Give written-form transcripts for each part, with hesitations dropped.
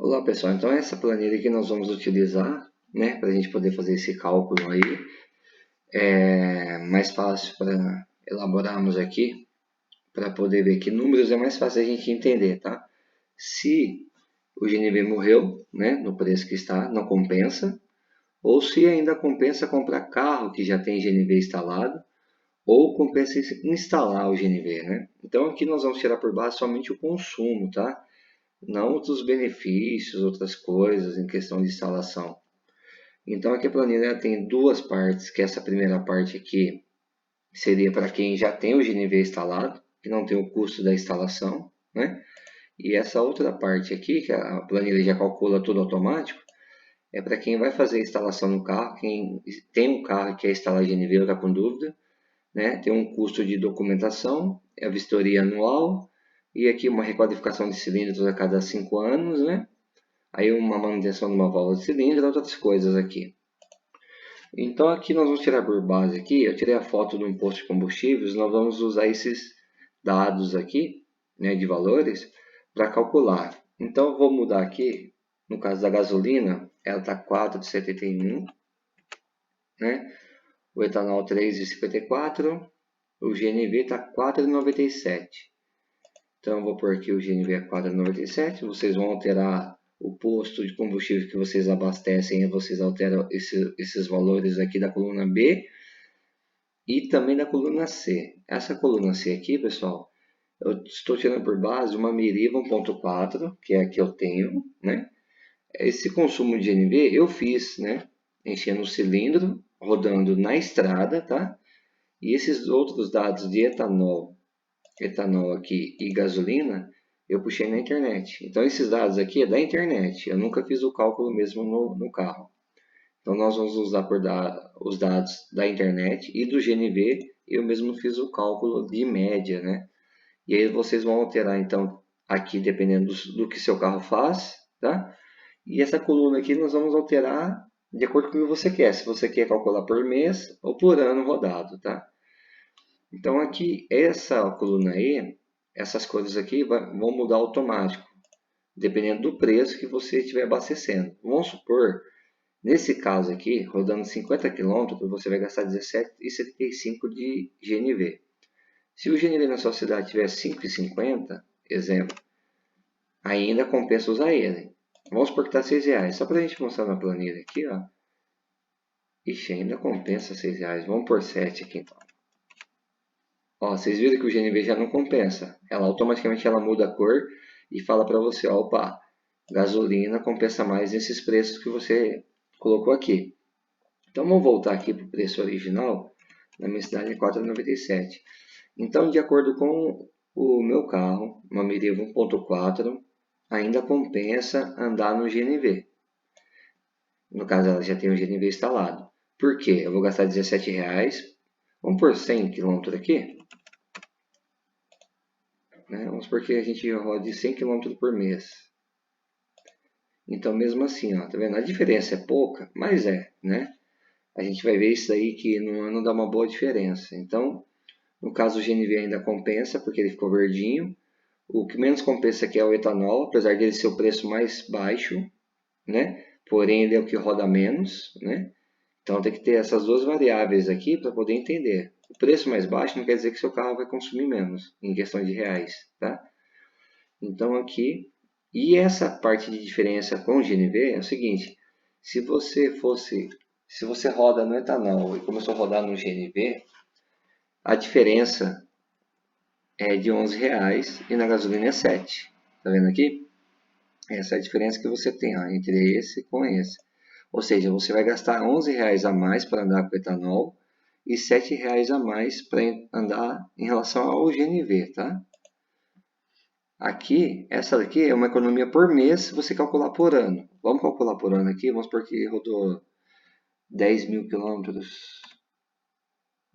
Olá pessoal, então essa planilha que nós vamos utilizar, né, para a gente poder fazer esse cálculo aí, é mais fácil para elaborarmos aqui, para poder ver que números é mais fácil a gente entender, tá? Se o GNV morreu, né, no preço que está, não compensa, ou se ainda compensa comprar carro que já tem GNV instalado, ou compensa instalar o GNV, né? Então aqui nós vamos tirar por base somente o consumo, tá? Não outros benefícios, outras coisas em questão de instalação. Então aqui a planilha tem duas partes, que essa primeira parte aqui seria para quem já tem o GNV instalado, que não tem o custo da instalação, né? E essa outra parte aqui, que a planilha já calcula tudo automático, é para quem vai fazer a instalação no carro, quem tem um carro e quer instalar GNV ou está com dúvida, né? Tem um custo de documentação, a vistoria anual, e aqui uma requalificação de cilindros a cada 5 anos, né? Aí uma manutenção de uma válvula de cilindro, outras coisas aqui. Então aqui nós vamos tirar por base aqui, eu tirei a foto do imposto de combustíveis, nós vamos usar esses dados aqui, né, de valores, para calcular. Então eu vou mudar aqui, no caso da gasolina, ela está 4,71, né? O etanol 3,54, o GNV está 4,97. Então eu vou pôr aqui o GNV a 4,97, vocês vão alterar o posto de combustível que vocês abastecem, vocês alteram esses valores aqui da coluna B e também da coluna C. Essa coluna C aqui, pessoal, eu estou tirando por base uma Meriva 1.4, que é a que eu tenho, né? Esse consumo de GNV eu fiz, né? Enchendo o cilindro, rodando na estrada, tá? E esses outros dados de etanol aqui e gasolina, eu puxei na internet. Então esses dados aqui é da internet, eu nunca fiz o cálculo mesmo no carro. Então nós vamos usar os dados da internet e do GNV, eu mesmo fiz o cálculo de média, né? E aí vocês vão alterar então aqui dependendo do que seu carro faz, tá? E essa coluna aqui nós vamos alterar de acordo com o que você quer, se você quer calcular por mês ou por ano rodado, tá? Então aqui, essa coluna E, essas coisas aqui vão mudar automático, dependendo do preço que você estiver abastecendo. Vamos supor, nesse caso aqui, rodando 50 km, você vai gastar 17,75 de GNV. Se o GNV na sua cidade tiver 5,50, exemplo, ainda compensa usar ele. Vamos supor que está R$6. Só para a gente mostrar na planilha aqui, ó. Ixi, ainda compensa R$6. Vamos por 7 aqui então. Ó, vocês viram que o GNV já não compensa. Ela automaticamente muda a cor e fala para você, ó, opa, gasolina compensa mais nesses preços que você colocou aqui. Então vamos voltar aqui para o preço original. Na minha cidade é 4,97. Então, de acordo com o meu carro, uma Meriva 1.4, ainda compensa andar no GNV. No caso, ela já tem o GNV instalado. Por quê? Eu vou gastar R$17. Vamos por 100 km aqui. Né? Vamos supor que a gente rode 100 km por mês. Então, mesmo assim, ó, tá vendo? A diferença é pouca, mas né? A gente vai ver isso aí que no ano dá uma boa diferença. Então, no caso o GNV ainda compensa, porque ele ficou verdinho. O que menos compensa aqui é o etanol, apesar dele ser o preço mais baixo, né? Porém, ele é o que roda menos, né? Então, tem que ter essas duas variáveis aqui para poder entender. O preço mais baixo não quer dizer que seu carro vai consumir menos, em questão de reais, tá? Então, aqui, e essa parte de diferença com o GNV é o seguinte, se você roda no etanol e começou a rodar no GNV, a diferença é de R$11 e na gasolina é 7. Tá vendo aqui? Essa é a diferença que você tem ó, entre esse com esse. Ou seja, você vai gastar R$11 a mais para andar com etanol e R$7 a mais para andar em relação ao GNV, tá? Aqui, essa daqui é uma economia por mês se você calcular por ano. Vamos calcular por ano aqui, vamos supor que rodou 10 mil quilômetros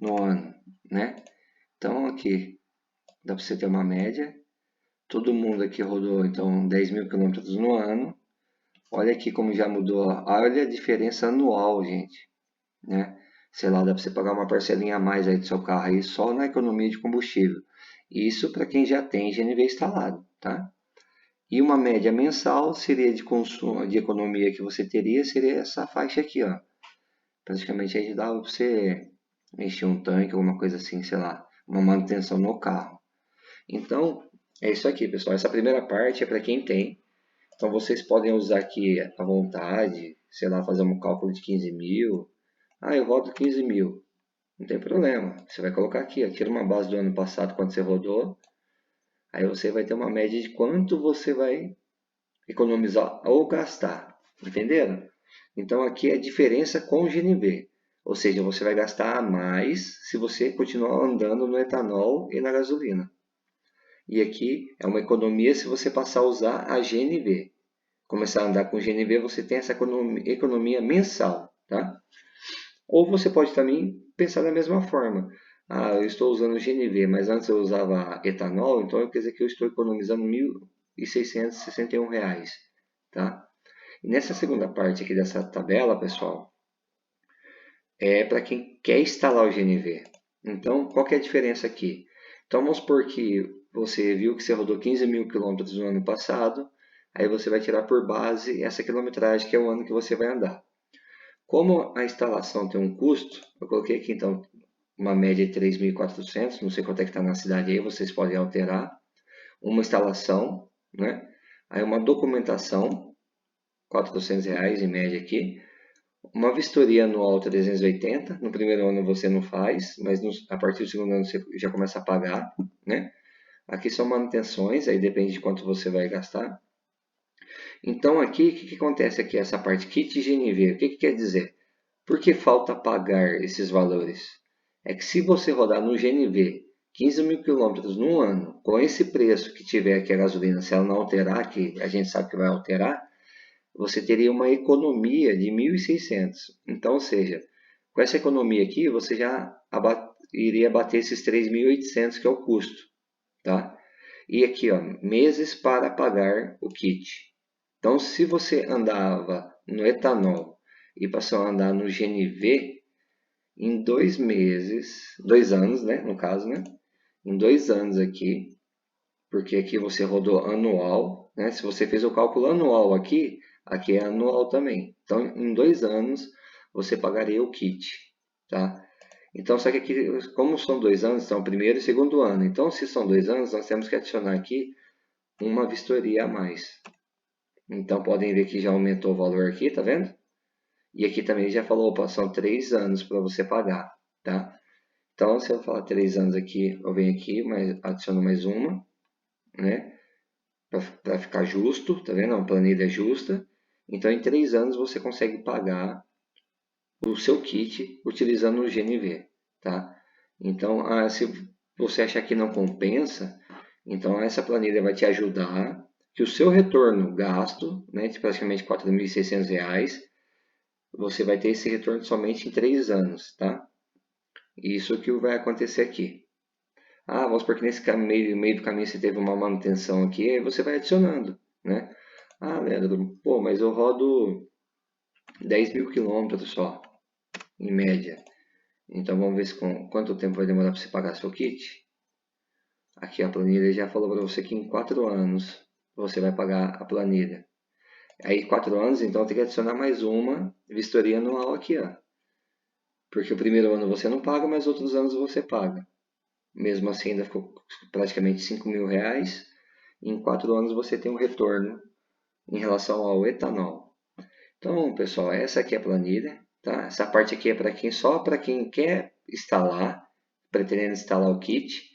no ano, né? Então aqui, dá para você ter uma média. Todo mundo aqui rodou então 10 mil quilômetros no ano. Olha aqui como já mudou. Olha a diferença anual, gente. Né? Sei lá, dá para você pagar uma parcelinha a mais aí do seu carro aí só na economia de combustível. Isso para quem já tem GNV instalado, tá? E uma média mensal seria de consumo, de economia que você teria, seria essa faixa aqui, ó. Praticamente aí dava para você encher um tanque, alguma coisa assim, sei lá, uma manutenção no carro. Então, é isso aqui, pessoal. Essa primeira parte é para quem tem. Então, vocês podem usar aqui à vontade, sei lá, fazer um cálculo de 15 mil. Ah, eu rodo 15 mil. Não tem problema. Você vai colocar aqui, ó, tira uma base do ano passado, quanto você rodou. Aí você vai ter uma média de quanto você vai economizar ou gastar. Entenderam? Então aqui é a diferença com o GNV. Ou seja, você vai gastar mais se você continuar andando no etanol e na gasolina. E aqui é uma economia se você passar a usar a GNV. Começar a andar com GNV, você tem essa economia mensal. Tá? Ou você pode também pensar da mesma forma. Ah, eu estou usando GNV, mas antes eu usava etanol, então quer dizer que eu estou economizando R$ 1.661. Tá? E nessa segunda parte aqui dessa tabela, pessoal, é para quem quer instalar o GNV. Então, qual que é a diferença aqui? Então, vamos supor que você viu que você rodou 15 mil quilômetros no ano passado, aí você vai tirar por base essa quilometragem, que é o ano que você vai andar. Como a instalação tem um custo, eu coloquei aqui então uma média de 3.400, não sei quanto é que está na cidade aí, vocês podem alterar. Uma instalação, né? Aí uma documentação, R$ 400 em média aqui. Uma vistoria anual 380. No primeiro ano você não faz, mas a partir do segundo ano você já começa a pagar, né? Aqui são manutenções, aí depende de quanto você vai gastar. Então aqui, o que acontece aqui, essa parte kit GNV, o que quer dizer? Por que falta pagar esses valores? É que se você rodar no GNV 15 mil quilômetros no ano, com esse preço que tiver aqui a gasolina, se ela não alterar, que a gente sabe que vai alterar, você teria uma economia de 1.600. Então, ou seja, com essa economia aqui, você já iria bater esses 3.800 que é o custo, tá? E aqui, ó, meses para pagar o kit. Então, se você andava no etanol e passou a andar no GNV, em 2 meses, 2 anos, né, no caso, né? Em 2 anos aqui, porque aqui você rodou anual, né? Se você fez o cálculo anual aqui, aqui é anual também. Então, em 2 anos, você pagaria o kit, tá? Então, só que aqui, como são 2 anos, são o primeiro e segundo ano. Então, se são 2 anos, nós temos que adicionar aqui uma vistoria a mais. Então, podem ver que já aumentou o valor aqui, tá vendo? E aqui também já falou, opa, são 3 anos para você pagar, tá? Então, se eu falar 3 anos aqui, eu venho aqui, mas adiciono mais uma, né? Para ficar justo, tá vendo? Uma planilha justa. Então, em 3 anos você consegue pagar o seu kit utilizando o GNV, tá? Então, se você achar que não compensa, então essa planilha vai te ajudar que o seu retorno gasto, né, de praticamente R$ 4.600, você vai ter esse retorno somente em 3 anos, tá? Isso que vai acontecer aqui. Ah, vamos supor que nesse meio do caminho você teve uma manutenção aqui, aí você vai adicionando, né? Ah, Leandro, pô, mas eu rodo 10 mil quilômetros só, em média. Então vamos ver quanto tempo vai demorar para você pagar seu kit. Aqui a planilha já falou para você que em 4 anos você vai pagar a planilha. Aí 4 anos, então tem que adicionar mais uma vistoria anual aqui, ó. Porque o primeiro ano você não paga, mas outros anos você paga. Mesmo assim ainda ficou praticamente R$ 5.000. Em 4 anos você tem um retorno em relação ao etanol. Então, pessoal, essa aqui é a planilha, tá? Essa parte aqui é só para quem quer instalar, pretendendo instalar o kit.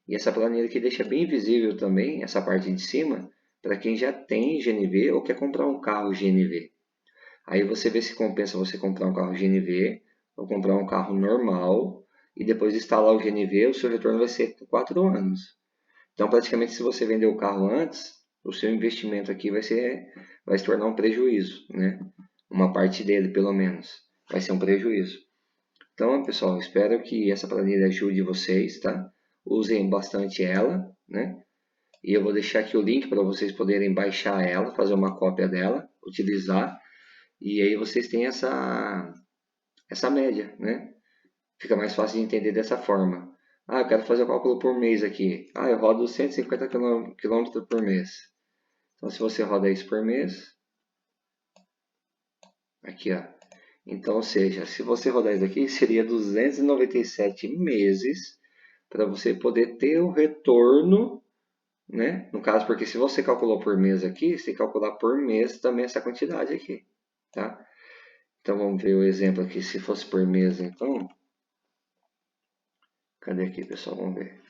E essa planilha aqui deixa bem visível também, essa parte de cima, para quem já tem GNV ou quer comprar um carro GNV. Aí você vê se compensa você comprar um carro GNV ou comprar um carro normal e depois instalar o GNV, o seu retorno vai ser 4 anos. Então, praticamente, se você vender o carro antes, o seu investimento aqui vai se tornar um prejuízo, né? Uma parte dele, pelo menos, vai ser um prejuízo. Então, pessoal, espero que essa planilha ajude vocês, tá? Usem bastante ela, né? E eu vou deixar aqui o link para vocês poderem baixar ela, fazer uma cópia dela, utilizar. E aí vocês têm essa média, né? Fica mais fácil de entender dessa forma. Eu quero fazer o cálculo por mês aqui. Eu rodo 150 km por mês. Então, se você roda isso por mês, aqui, ó. Então, ou seja, se você rodar isso aqui, seria 297 meses para você poder ter o retorno, né? No caso, porque se você calculou por mês aqui, você tem que calcular por mês também essa quantidade aqui, tá? Então, vamos ver o exemplo aqui. Se fosse por mês, então... Cadê aqui, pessoal? Vamos ver.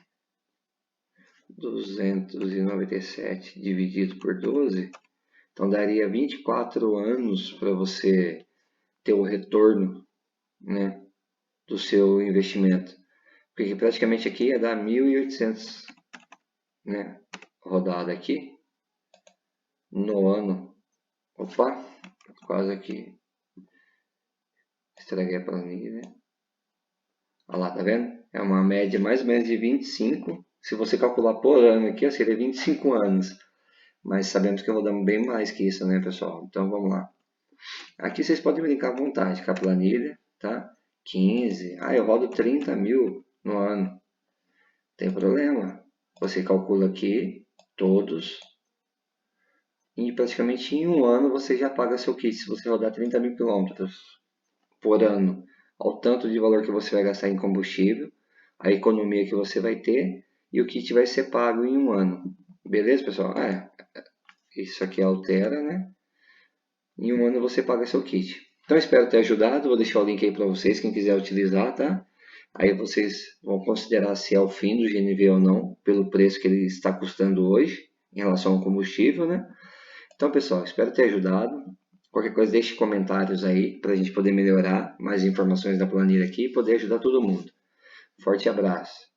297 dividido por 12. Então, daria 24 anos para você ter o retorno, né, do seu investimento. Porque praticamente aqui ia dar 1.800, né, rodada aqui no ano. Opa, quase aqui. Estraguei a planilha. Olha lá, tá vendo? É uma média mais ou menos de 25. Se você calcular por ano aqui, seria 25 anos. Mas sabemos que eu vou dar bem mais que isso, né, pessoal? Então vamos lá. Aqui vocês podem brincar à vontade com a planilha, tá? 15. Ah, eu rodo 30 mil no ano. Não tem problema. Você calcula aqui todos. E praticamente em um ano você já paga seu kit. Se você rodar 30 mil quilômetros por ano, ao tanto de valor que você vai gastar em combustível, a economia que você vai ter e o kit vai ser pago em um ano. Beleza, pessoal? Isso aqui altera, né? Em um ano você paga seu kit. Então espero ter ajudado. Vou deixar o link aí para vocês, quem quiser utilizar, tá? Aí vocês vão considerar se é o fim do GNV ou não, pelo preço que ele está custando hoje, em relação ao combustível, né? Então, pessoal, espero ter ajudado. Qualquer coisa, deixe comentários aí para a gente poder melhorar mais informações da planilha aqui e poder ajudar todo mundo. Forte abraço.